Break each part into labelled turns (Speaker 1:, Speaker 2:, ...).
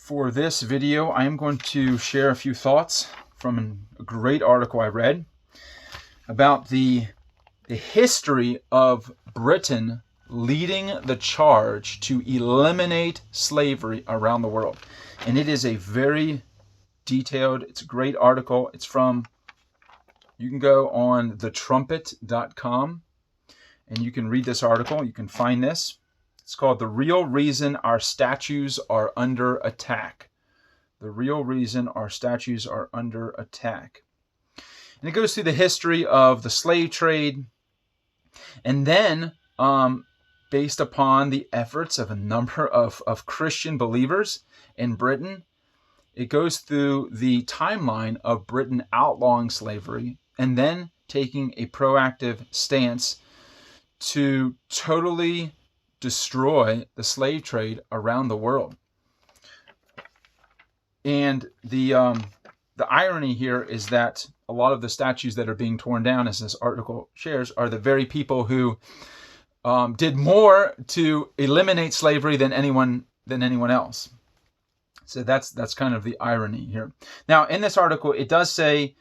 Speaker 1: For this video, I am going to share a few thoughts from a great article I read about the history of Britain leading the charge to eliminate slavery around the world. And it is a very detailed, it's a great article. It's from, you can go on thetrumpet.com and you can read this article. You can find this. It's called The Real Reason Our Statues Are Under Attack. The Real Reason Our Statues Are Under Attack. And it goes through the history of the slave trade. And then, based upon the efforts of a number of Christian believers in Britain, it goes through the timeline of Britain outlawing slavery and then taking a proactive stance to totally destroy the slave trade around the world. And the irony here is that a lot of the statues that are being torn down, as this article shares, are the very people who did more to eliminate slavery than anyone else. So that's kind of the irony here. Now, in this article, it does say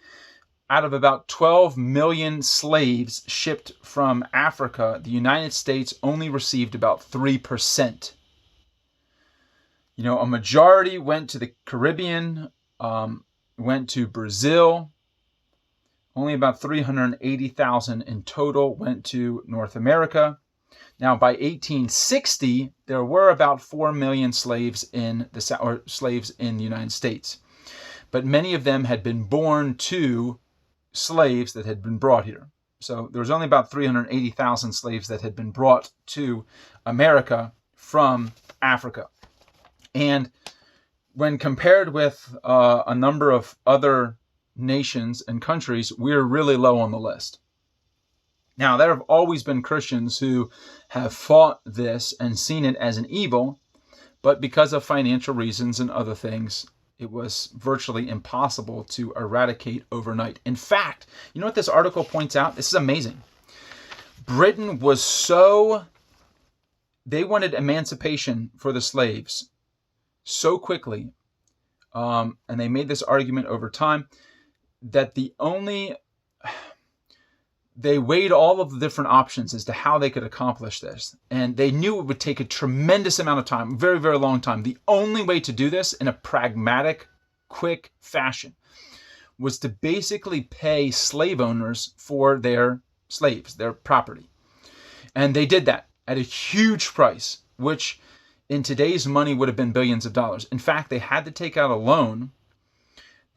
Speaker 1: out of about 12 million slaves shipped from Africa, the United States only received about 3%. You know, a majority went to the Caribbean, went to Brazil. Only about 380,000 in total went to North America. Now, by 1860, there were about 4 million slaves in the United States, but many of them had been born to slaves that had been brought here. So there was only about 380,000 slaves that had been brought to America from Africa. And when compared with a number of other nations and countries, we're really low on the list. Now, there have always been Christians who have fought this and seen it as an evil, but because of financial reasons and other things, it was virtually impossible to eradicate overnight. In fact, you know what this article points out? This is amazing. Britain they wanted emancipation for the slaves so quickly, and they made this argument over time, that they weighed all of the different options as to how they could accomplish this. And they knew it would take a tremendous amount of time, very, very long time. The only way to do this in a pragmatic, quick fashion was to basically pay slave owners for their slaves, their property. And they did that at a huge price, which in today's money would have been billions of dollars. In fact, they had to take out a loan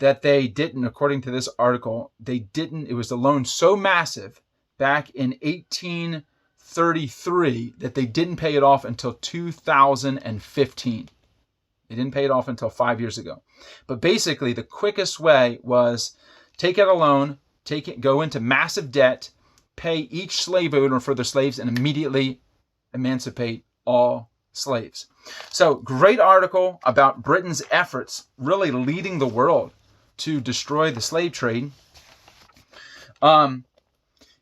Speaker 1: that they didn't, according to this article, it was a loan so massive back in 1833 that they didn't pay it off until 2015. They didn't pay it off until 5 years ago. But basically, the quickest way was take out a loan, go into massive debt, pay each slave owner for their slaves, and immediately emancipate all slaves. So, great article about Britain's efforts really leading the world to destroy the slave trade. And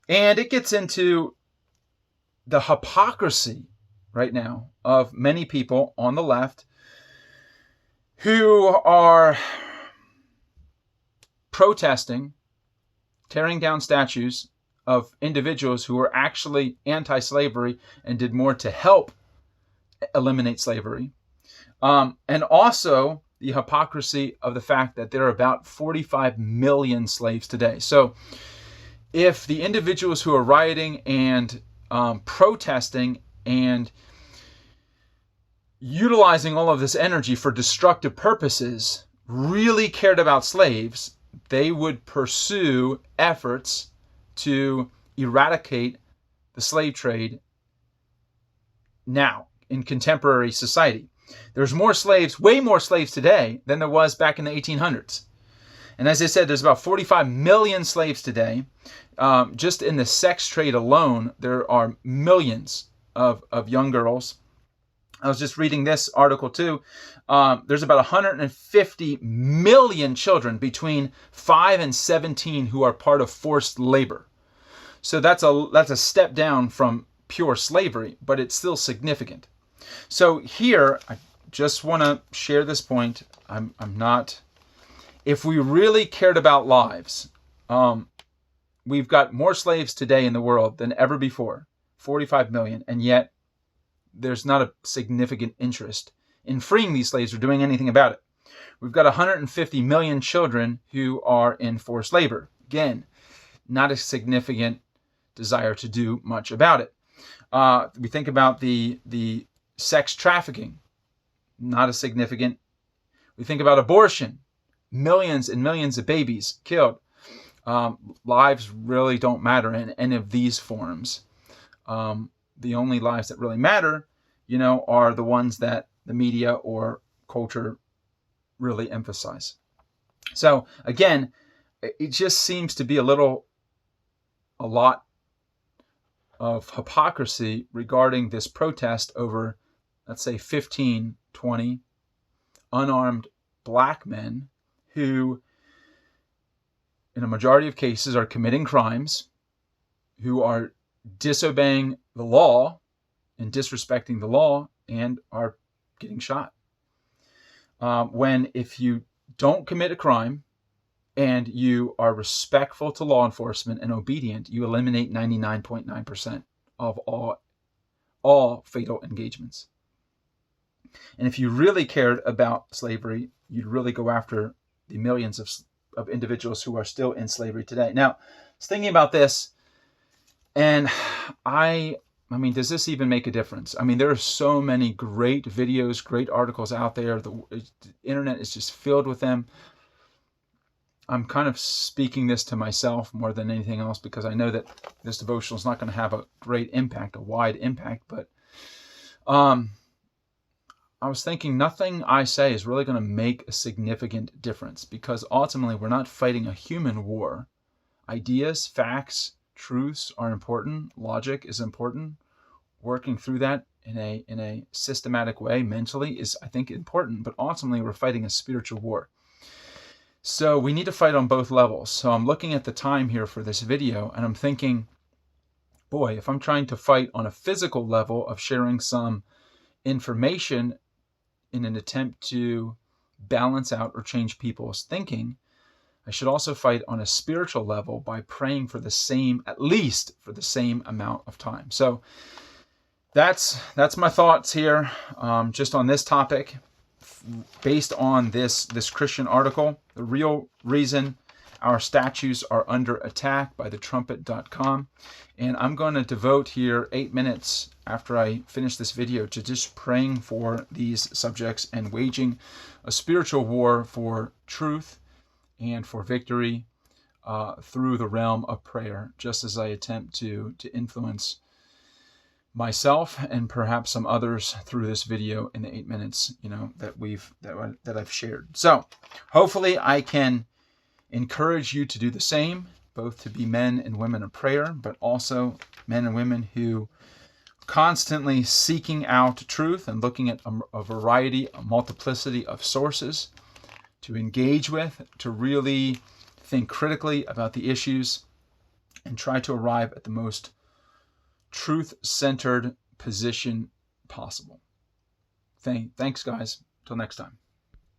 Speaker 1: it gets into the hypocrisy right now of many people on the left who are protesting, tearing down statues of individuals who were actually anti-slavery and did more to help eliminate slavery. And also the hypocrisy of the fact that there are about 45 million slaves today. So if the individuals who are rioting and protesting and utilizing all of this energy for destructive purposes really cared about slaves, they would pursue efforts to eradicate the slave trade now in contemporary society. There's more slaves, way more slaves today than there was back in the 1800s. And as I said, there's about 45 million slaves today. Just in the sex trade alone, there are millions of young girls. I was just reading this article too. There's about 150 million children between 5 and 17 who are part of forced labor. So that's a step down from pure slavery, but it's still significant. So here, I just want to share this point. I'm not. If we really cared about lives, we've got more slaves today in the world than ever before, 45 million, and yet there's not a significant interest in freeing these slaves or doing anything about it. We've got 150 million children who are in forced labor. Again, not a significant desire to do much about it. We think about the sex trafficking, not a significant. We think about abortion, millions and millions of babies killed. Lives really don't matter in any of these forms. The only lives that really matter, are the ones that the media or culture really emphasize. So again, it just seems to be a lot of hypocrisy regarding this protest over, let's say, 15, 20 unarmed black men who, in a majority of cases, are committing crimes, who are disobeying the law and disrespecting the law, and are getting shot. When if you don't commit a crime and you are respectful to law enforcement and obedient, you eliminate 99.9% of all fatal engagements. And if you really cared about slavery, you'd really go after the millions of individuals who are still in slavery today. Now, I was thinking about this, and I mean, does this even make a difference? I mean, there are so many great videos, great articles out there. The internet is just filled with them. I'm kind of speaking this to myself more than anything else, because I know that this devotional is not going to have a great impact, a wide impact. But I was thinking nothing I say is really going to make a significant difference, because ultimately we're not fighting a human war. Ideas, facts, truths are important. Logic is important. Working through that in a systematic way mentally is, I think, important. But ultimately, we're fighting a spiritual war. So we need to fight on both levels. So I'm looking at the time here for this video, and I'm thinking, boy, if I'm trying to fight on a physical level of sharing some information in an attempt to balance out or change people's thinking, I should also fight on a spiritual level by praying for at least for the same amount of time. So that's my thoughts here, just on this topic, based on this Christian article. The real reason our statues are under attack by thetrumpet.com. And I'm going to devote here 8 minutes after I finish this video to just praying for these subjects and waging a spiritual war for truth and for victory through the realm of prayer, just as I attempt to influence myself and perhaps some others through this video in the 8 minutes, that I've shared. So hopefully I can encourage you to do the same, both to be men and women of prayer, but also men and women who constantly seeking out truth and looking at a variety, a multiplicity of sources to engage with, to really think critically about the issues and try to arrive at the most truth-centered position possible. Thanks, guys. Till next time.